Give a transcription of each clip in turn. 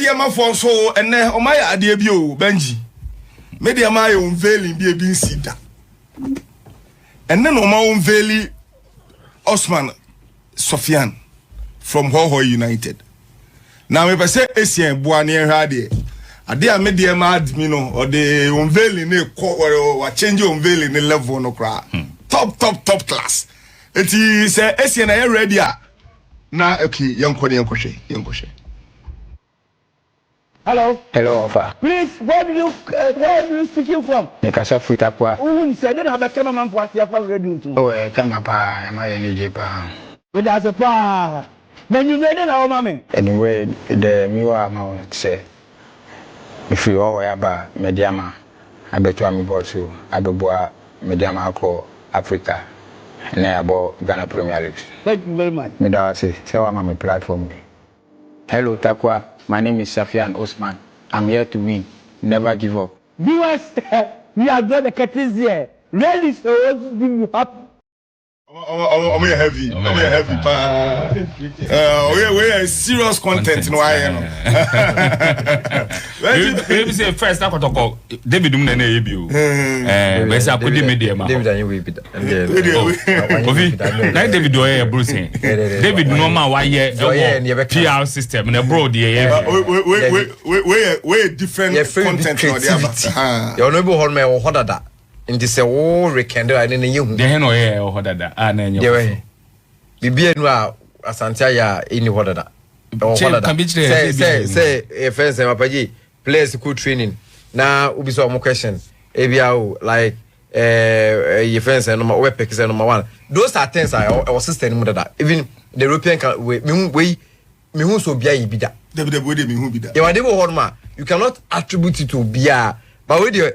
Medeama for so and Omaya Adiabio, Benji. Medeama unveiling be a bin sida. And then Oma unveiling Osman Sofian from Hoho United. Now, if I say Asian Buani Hadi, a dear Medeama admin or the unveiling or change unveiling the level no cry. Top class. It is Asian ready. Now, okay, young Koshe. Hello. Hello, Alpha. Please, where do you speaking from? Nekasa Futapwa. Who said that have a cameraman for your ready to? Oh, come up, am I in Japan? With us a pa. Then you made it, our mammy. Anyway, the Miwa Mount say, if you all about Medeama, I bet you am about you. I be boa Medeama call Africa. And I about Ghana Premier League. Thank you very much. Medawase, say I'm on my platform. Hello, Takwa. My name is Safian Osman. I'm here to win. Never give up. Viewers, we are going to cut this here. Really, so you happy. I'm heavy. We're serious content. No, I know. Maybe say first, I Kotoko. David Dumne Ebu. Where's I put the Medeama? David, and you will be Like David Doye Bruce. David Norma, why PR system and abroad. We're different content. Your neighbor hold me or what that. In this whole rekindle, I didn't you. They know here or that. And then you be no Asantaya in what that. Say, a friend, Mapaji, players cool training. Now, we saw more question. ABO, like, your friends and number web pickers and number one. Those are things I was system with that. Even the European way, me who so be a bida. You cannot attribute it to Bia, but with you.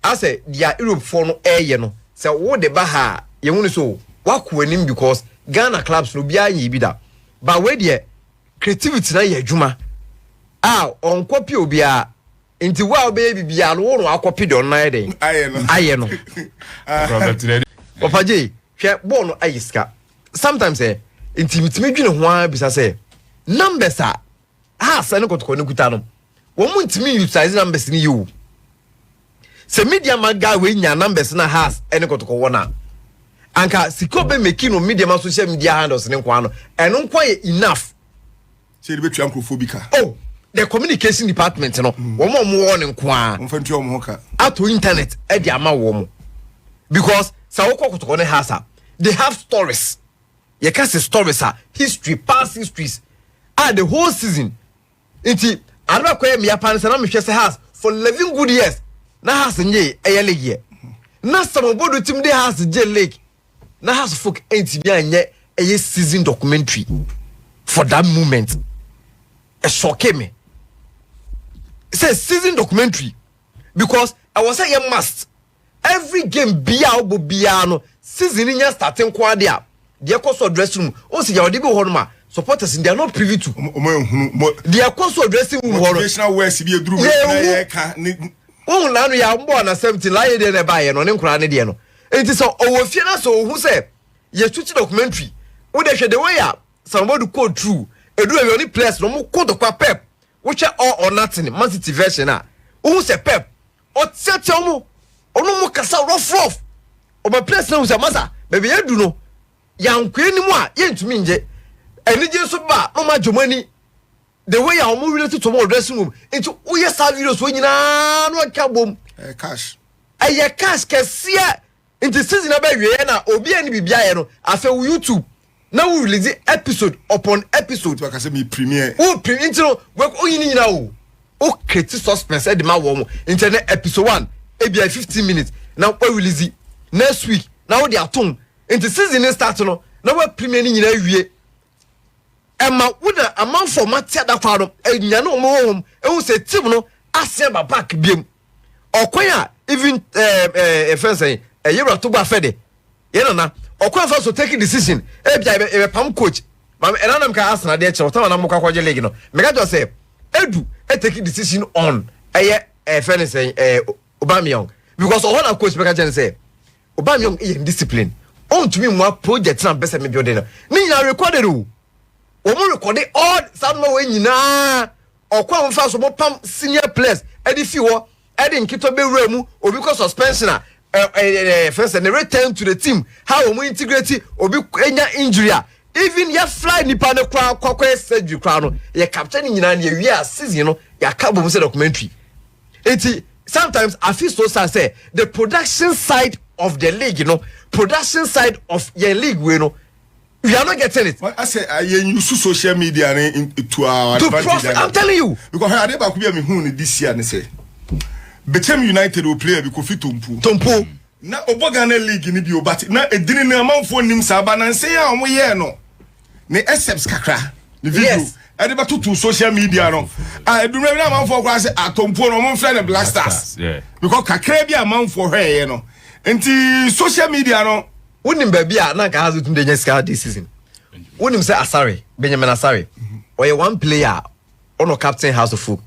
I say, the Europe for no air, you know. So, what the Baha, you want to so walk with him because Ghana clubs will be a bida. But where the creativity na ye Juma. On copy will be a into wow baby be a loan or copy on night. I know. Opaji, share born iska. Sometimes say, intimate me one because say, numbers are has I know got to Konukutano. 1 month me you size numbers in you. Se Medeama guy we nya numbers na has ene Kotoko wona anka sikobe making no Medeama social media handles ne kwa no eno nkwa enough se be twa microphobia oh the communication department no wo mo wo ne nkwa mfantu wo ka ato internet e di ama wo mo because sa wo Kotoko ne has they have stories ye can say stories history past histories the whole season enti anba kwa me yapan se na me hwese has for 11 good years na has nye eyelege na samobodo tim de has je lake na has folk enti bi anye eye season documentary for that moment e shock me say season documentary because I was say you must every game bia obo bia no season nya starting kwa dia de koso dressing room o si ya odi bi ho no ma supporters they are not privy to they are koso dressing room ho professional wear si bi eduru na ye ka oh na no ya mbo na 70 lie de na ba ye no ne nkura ne de no enti so owo fie na so hu say ye tuchi documentary wo de hwe the way ya somebody code true edu e only place no mo code kwa pep wo che all or nothing Man City version a wo say pep o tete mo onu mo kasa rough o ba place na wo say masa baby edu no ya nkwe ni mu a ye ntumi nje eni je so ba no ma jomani the way I am related to more dressing room into oh yes videos when you no kabom cash cash kesia into season na be we na obi ani bibia ye no afa YouTube now we release episode upon episode because say me premiere into we oyini na o create suspense e de ma wo mo internet episode 1 e be 15 minutes now we release next week now we dey atom into season start no now we premiere ni nyina wie Emma would a amount for Matia da Faro, and Yano Mom, and say Timono, Asema back beam. Or quaya, even a friend say, a year or two by Fede. Yenana, or quite also taking decision, a pump coach. Mam and I'm cast na dear or Moka Legino. Megato say, Edu, a taking decision on a friend say, Obamion. Because all our coach Megajan say, Obamion is discipline. On to me more projects and best at me building. Nina recorded. Omo record all some way nyina okwa mfa so mo pam senior players edi fi ho edi nkito be wura mu obi ko suspension first and return to the team how we integrate obi enya injury even ya fly nipa ne kwa surgery kwa no ye capture ni nyina ne wi a season no ya ka bom say documentary eti sometimes I feel so sad say the production side of the league production side of your league we we are not getting it. I say I use social media to our advantage. Profit, I'm telling you. Because I never could be me who this year and say Bechem United will play because fit Tompo. Na Obogane League ni bio but na e dini na manfo nim saba na say ya omo ye no. Ne accepts kakra. The video. Yes. I never to social media no. I do remember manfo kwa say Tompo no mon friend the Black Stars. Yeah. Because kakra bia manfo hwe ye no. Enti social media no Unim baby na ka hazu tunde nyeska this season. Unim say Asare, Benjamin Asare. Or one player ono captain House of Folk.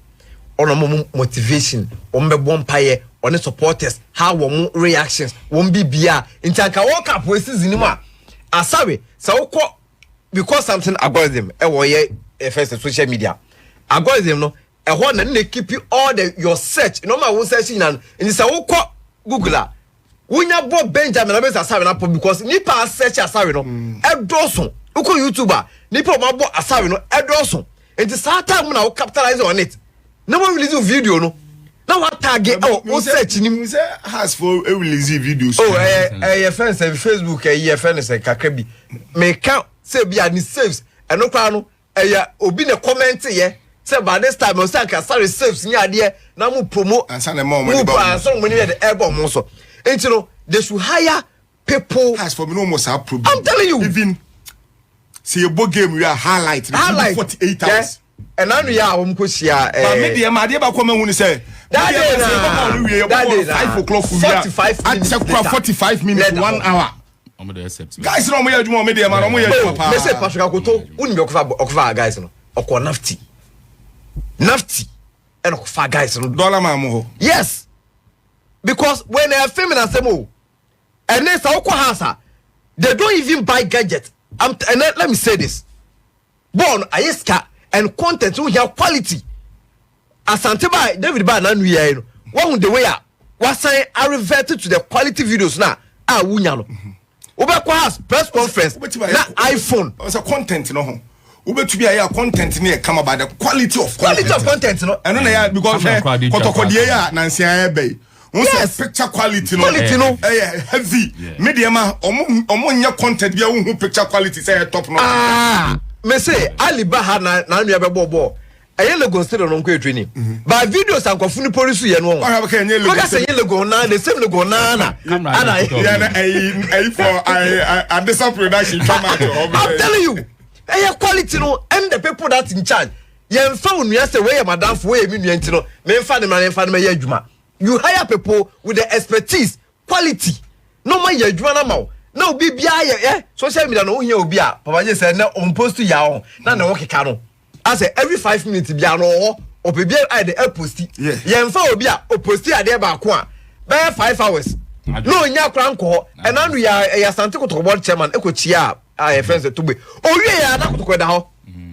Ono motivation, ombe bompaye, on supporters, how one reactions, one bibia. Intanka walk up with season ma. Asare, so because something algorithm first social media. Algorithm no e ho na keep you all your search. No ma wo searching and say Google Wunya bo Benjamin Abesa Asare na pop because nipa search Asare no edoso uko YouTuber nipa ma bo Asare no edoso enti sa time na wo capitalize on it na wo release video no na what target o search ni say has for release videos your friends Facebook your friends kakra bi me ka say bia ni saves eno kwa no obi na comment ye say by this time o say Asare saves ni ade na mu promo ansa na mo money ba ansa mo ni the airborne mo so. And you know, they should hire people. Has for me no more problem. I'm telling you. Even see a book game we are highlight 48 hours. And now we are share. But Medeama dey ba come when say that day 5 o'clock 45 minutes 1 hour. Guys no mo ya dwuma Medeama no mo ya dwuma pa. Me say Patrick Akoto, uni be okufa guys no. Okọ Nafti. And okufa guys no. Dollar man mo. Yes. Because when they are feminine semo, and then they don't even buy gadgets. And let me say this: born Ayeska and content we have quality. Asante by David Ba na nuye no. One the way was saying I reverted to the quality videos now. Wunya no. Obekwa has press conference na iPhone. It's a content no ho. Ubetu bia ya content ne come about the quality of content no. And no because Kotoko dey ya na nsia ebe. Yes, picture quality no. Heavy. Medeama omo nya content bia wo picture quality say top no. Me say Alibaha na nua be bobo. Lego still no nko training. But videos ankofu ni police ye no. Because say Lego na the same Lego na. For I this production come out. I'm telling you. Quality no and the people that in charge. Yemfa unua say we madam for we mi nua ntino. Me mfa de me ye adwuma. You hire people with the expertise, quality. No man ye adwuma na ma. Na obi bia social media no here obi a papa je say na on post ya on na na work ka no. I say every 5 minutes bia no obi bia I the post. Yemfa obi a o post ade ba ko a be 5 hours. No nya kra nko e na no ya Asante Kotoko board chairman ekochia a friends to be. Owie ya na Kotoko da ho.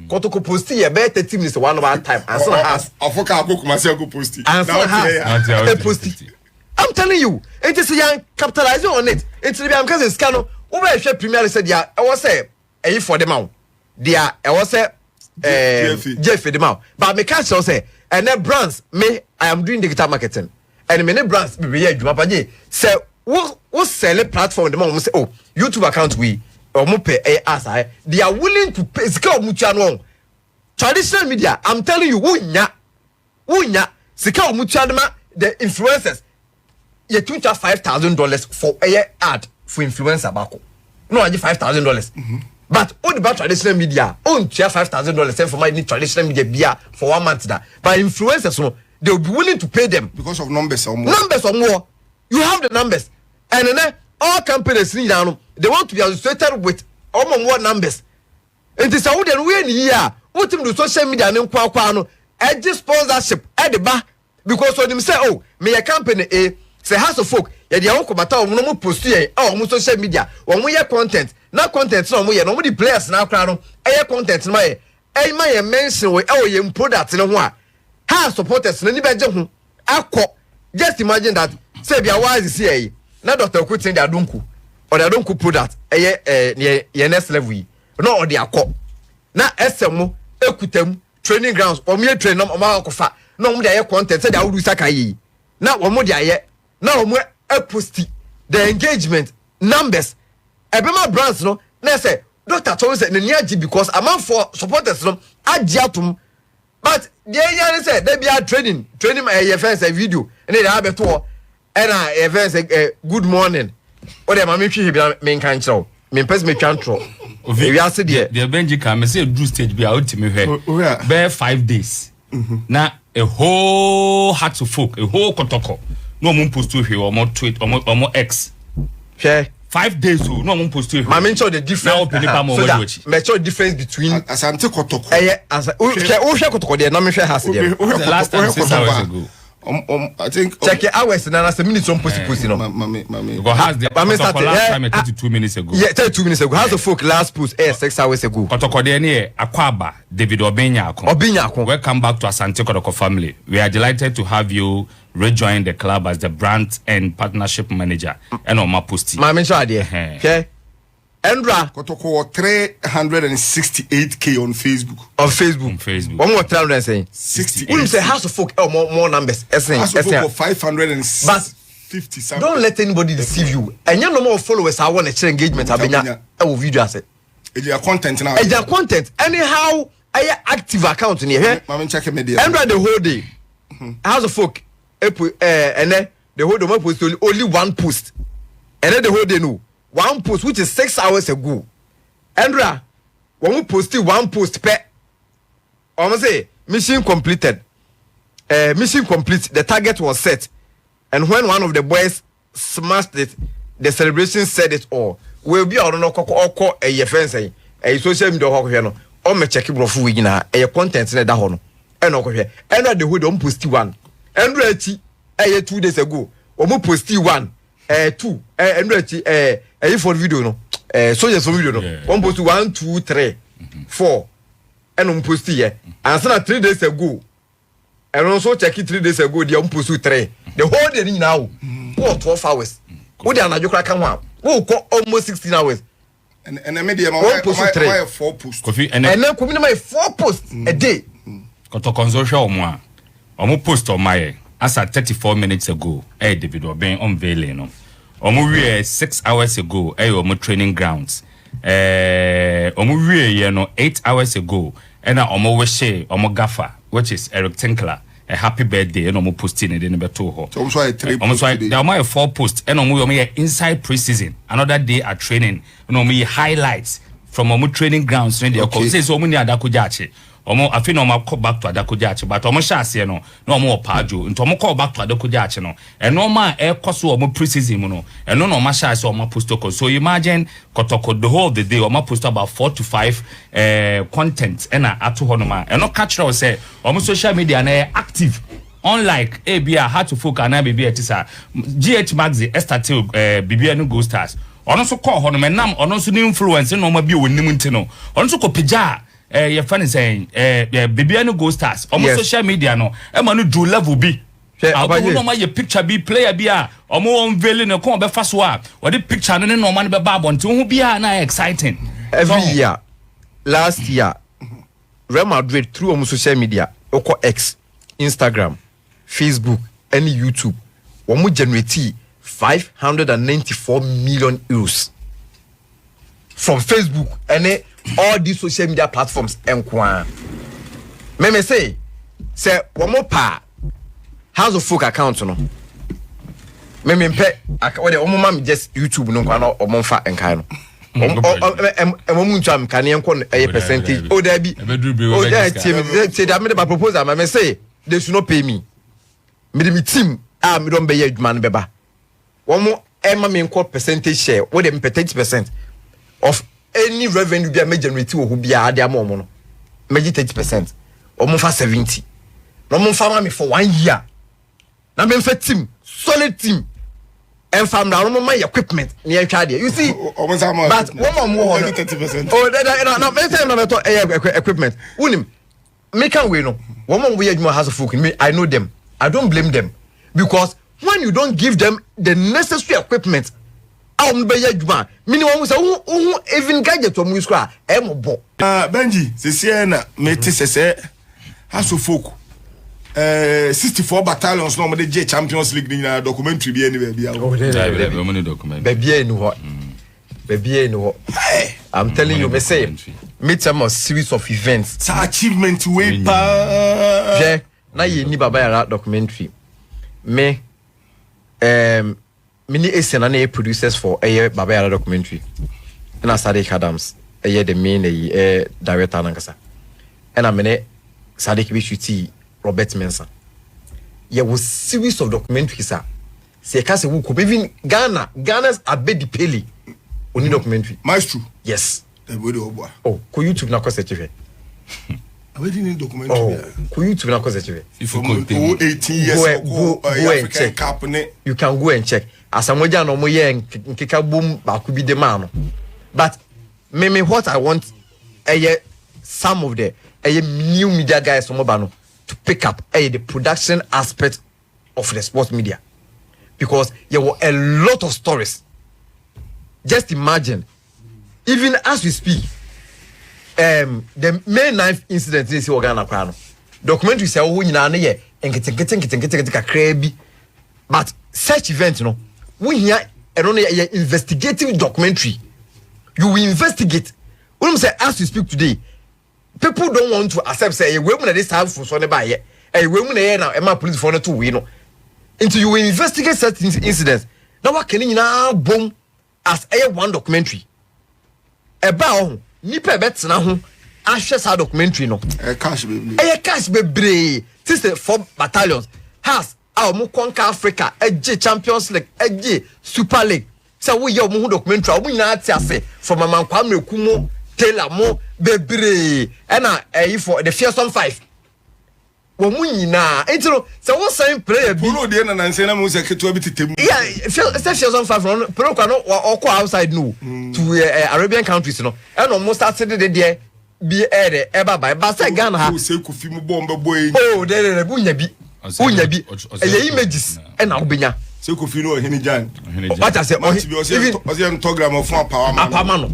Kotoko post ye be 30 minutes one hour time and so has afoka aboku ma say go post it. And so has post it. I'm telling you, it is young capitalizing on it. It's be am cause scano. Over share premier said ya I was say for the mount. Dia I was say Jeff the mount. But me catch say and then brands me I am doing digital marketing. And many brands be here adwuma pa je say wo sell platform the mount say oh YouTube account we or mo pay as they are willing to pay sika omutua no traditional media. I'm telling you wunya sika omutua ma the influencers you $25,000 for a ad for influencer bako no I give $5,000 but all the traditional media own $5,000 for my traditional media bia for 1 month that but influencers no they will be willing to pay them because of numbers or more you have the numbers and then all companies they want to be associated with more numbers. And this how they win here. What him do social media and no edge sponsorship at the back because when them say oh me a company say House of Folk ya dia won komata no post here mo social media wo mo ye content na content no mo ye no mo di players na akra no content ma ye ma ye mention we ye product no ho a How supporters no ni beje ho akọ. Just imagine that say bia wise is here. Na Dr. Okutin the adonku or the adonku product ye next level. No or the akọ. Na SMO ekutem training grounds or me train no ma akofa. No mo dey content say dey would saka yi. Na wo mo dey aye. Na wo mo post the engagement numbers. Ebema brands no na say Dr. Thomas say naniaji because amount for supporters no agiatum. But the area say they be training my friends a video and they have a tour and a friends good morning. Or the mammy she be main control. Me person me control. We are said the Benji can say do stage be out to me bear 5 days. Now a whole hat to folk, a whole Kotoko. No moon post to here or more tweet or more X. Okay. 5 days so no one post to here. I mention the difference. Mention difference between Asante Kotoko. As Kotoko there, no me share has there. The last time 6 hours ago. I think check your hours and as a minute on post no. Because has the last time 32 minutes ago. Yeah, 32 minutes ago. How's the folk last post 6 hours ago? Kotoko there near Akwaba, David Obinyako. Welcome back to Asante Kotoko family. We are delighted to have you rejoin the club as the brand and partnership manager. And on my post. My mention idea. Okay. Endra Kotoko 368K on Facebook. On Facebook. One more 360. When you say House of Folk, more numbers. House of Folk 550 something. Don't let anybody deceive you. And you no more followers. I want to share engagement. I will video asset. It's your content now. It's your content. Anyhow, I active account in here. I'm checking media. Endra the whole day. House of Folk. And then the whole day post only one post. And then the whole day no. One post which is 6 hours ago. Andra, when we posted one post per almost say mission completed. Mission complete. The target was set. And when one of the boys smashed it, the celebration said it all. We'll be out on a friends a social media no. Or me check bro fu na a content in that hono. And okay. And the who don't post one. Andra 2 days ago. Omo post one. 2 and for video no so yes for video no one post 1 2 3 4 and on post here and so 3 days ago and also check it 3 days ago they on post 3 the whole day now what 12 hours what they are not can one almost 16 hours and the media why 4 posts Kofi and then come my 4 posts a day Kotoko social omo post on my as at 34 minutes ago, David Oben unveiling no. Omo 6 hours ago, omo training grounds. Omo 8 hours ago, and omo wishe omo gaffer, which is a rectangular. A happy birthday, and omo posting it in the beto. So almost like 3 posts. There are 4 posts, and omo inside preseason. Another day at training, and omo highlights from omo training grounds. When they say so many adakujache. Omo afi no ma call back to Adakujachi but omo shase no omo opajo nto omo call back to Adakujachi no eno ma e koso omo preseason no eno no ma shase omo postoko so imagine Kotoko the whole of the day omo post about 4 to 5 content ena ato ho no ma eno catch us say omo social media na active unlike ABA how to focus na baby etisa GH Maxi Estatil bibia no Go Stars ono so call ho no menam ono so ni influence no ma bi onim ntino ono so ko pija your friend is saying Bibiano Go Stars almost social media no no do level B no my picture be player be omo unveiling no come be fast wa or the picture no no man be bab until who be na exciting every year last year Real Madrid through almost social media oko X Instagram Facebook and YouTube omo generate 594 million euros from Facebook and all these social media platforms enkwa me say one more pa House of Folk account no me pay where omo mam just YouTube no kwa no omo fa enkai no omo ncham kan enko a percentage o da bi o da tie da me the proposal me say they should not pay me me team me don be adwuma no beba omo ema me enko percentage share where them 30% of any revenue be a generate who be a dia mo no meji 30% or mo fa 70 no mo fa me for 1 year na me fa team solid team and fam na no my equipment near twa there you see but one more 30% oh no me say no to equipment unim make a way no. Woman we has a folk. Me, I know them. I don't blame them because when you don't give them the necessary equipment, minimum who even gadget to use cry. Benji, Cecilia, Meti Sese, has a folk. 64 battalions no the J Champions League in a documentary be anywhere. Baby, no. Baby, no. I'm telling you, me say, meet some a series of events. It's an achievement way Yeah, now you need Baba documentary. Me, mini SNA producers for a Baba documentary. And I Sadiq Adams, the main director Nankasa. And I mean, Sadiq Bishuti, Robert Mensah. There was series of documentaries, sir. Say, Cassie, who could even Ghana's Abedi Pele. Only documentary. Maestro. Yes. Oh, could YouTube not cause a I didn't documentary. Oh, could YouTube not cause a From 18 years ago, African Cup. You can go and check. As I'm waiting on my young Kika boom, but could be the man. But maybe what I want, some of the new media guys from Mobano to pick up the production aspect of the sports media because there were a lot of stories. Just imagine, even as we speak, the May 9th incident in Ghana Kwano. Documentary say oh nyina na ye enketenkete krabi. But such event no, we here a investigative documentary. You will investigate. When say as we speak today, people don't want to accept say we mun this have for so ne ba ye. We mun na na e police for no to we no. Until you will investigate certain incidents. Now what can nyina bom as one documentary. About nipa betina ho ahwe sa documentary no. Cash baby. Cash baby. 64 battalions has our mo conquer Africa, Champions League, Super League. So we your mo documentary, we na atiase from Amankwa Mekumo, Taylor mo bebre. And for the fearsome 5. Wo mu nyina entino se wo sign player bi polo de na nanse na mu se keto abi tetemu fearsome 5 polo kwa no okọ outside no to Arabian countries no and no start de de bi eba ba say Ghana ha se kofi mu bomba boy oh de bunya bi images and na obenya se kofi no ohini jan what I say even program of power man no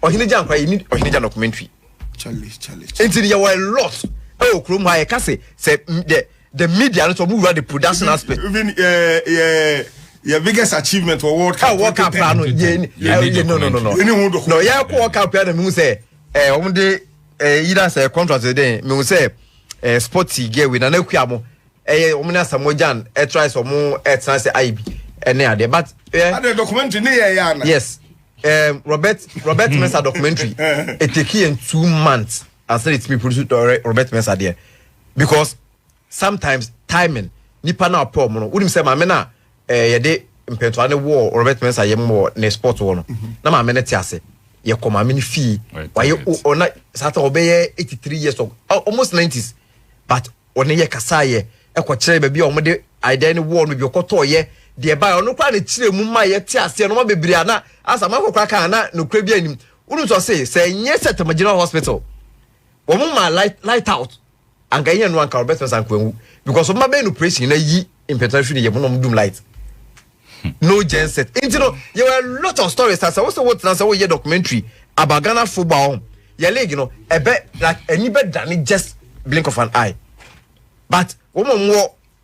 ohini jan kwa you need ohini jan documentary challenge until there were a lot. Oh, Krum, I can say the media not to move around the production aspect. Even your biggest achievement for World Cup. World Cup, no. No, yeah, World Cup, me say, on the either say contract today, me say, sporty gear with an equiamo, omina Samojan, try some more at Sanse IB, and there, but the documentary, yes, Robert Mensah documentary, it take in 2 months. I said it's me produced Robert Mensah there because sometimes timing nipa na problem no wouldn't say my mena ye de impentwane war Robert Mensah ye more ne sport one na my mena tiase ye come my mini fee why you ona sata obeye 83 years old almost 90s but one ye kasa ye e ko kire baby o mo de ida ne war no bi okoto ye de ba ono kwa ne kire mu ma ye tiase no ma bebiri ana asama kokra kan na no kra bi anim wouldn't say nye set marginal hospital my light out and get no one can Robert Mensah because of my main operation na yi implementation ye mo dum light no genset you know there were a lot of stories as I also what na say we documentary about Ghana football your league you know a bit like any better than just blink of an eye but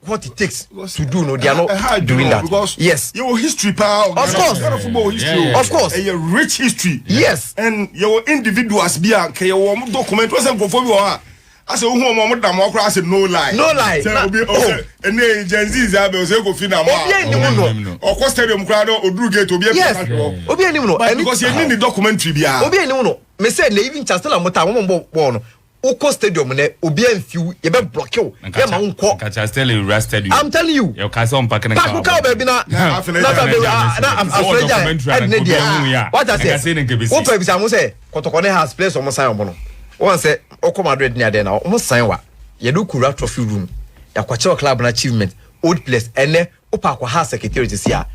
what it takes to do no they are not doing that because yes your history power of course Ghana football history of course a rich history yes and your individuals be an your document wasn't for you I say who mo da mo kra say no lie say obi and Gen Z zabe say go fit na mo o ko stadium kra no oduru gate obi e obi anim no because you need the documentary bia obi anim no me say na even chancellor mo ta mo bo no Oko stadium ne obi anfiu ye be block you ye ma unko I'm telling you you can some pack na baby na I'm what I say what to be say Kotoko ne has place on sign omo no one say Oko Madrid near there now omo sign wa ye do kura trophy room ya kwache club na achievement old place ene opa kwa house security sia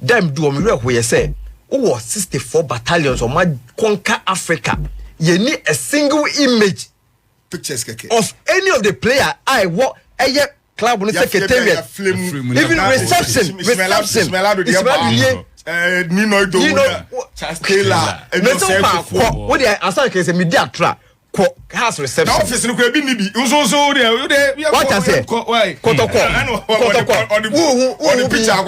dem do omo we ye say o 64 battalions o ma conquer Africa ye need a single image pictures keke of any of the player I what club no secretariat even reception Nino do Chastela what they asan can say media tra house reception office no be ni bi so there what I say Kotoko on the picture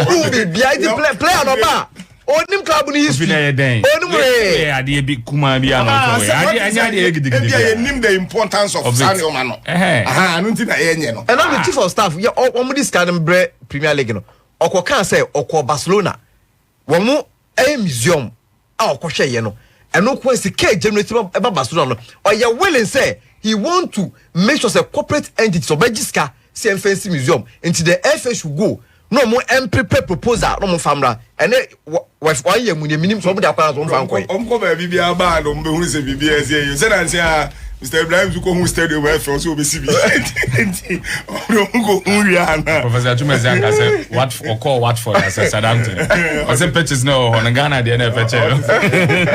who be behind the player no ba onim club ni history onim we ade bi kuma bi ano so anya de gidigidi e nim the importance of Samuel Mano no nti na enye no and I'm the chief of staff ya omo this kind of Premier League no okoka say okọ Barcelona womo museum a okohwe ye no eno ko sika generate e ba Barcelona no oye willing say he want to make sure say corporate entity so bagiska say fancy museum into the FA should go no mo prepare proposal no mo famra ene why ye minim so mo da kwa so mo fan koy omko ba bibia ba no mo be hu se bibia se you say na say Mr. Ibrahim Zuko who stadium where from so be CB Professor Chumezanga said what for call what for as Southampton I said pitches no on Ghana the NFL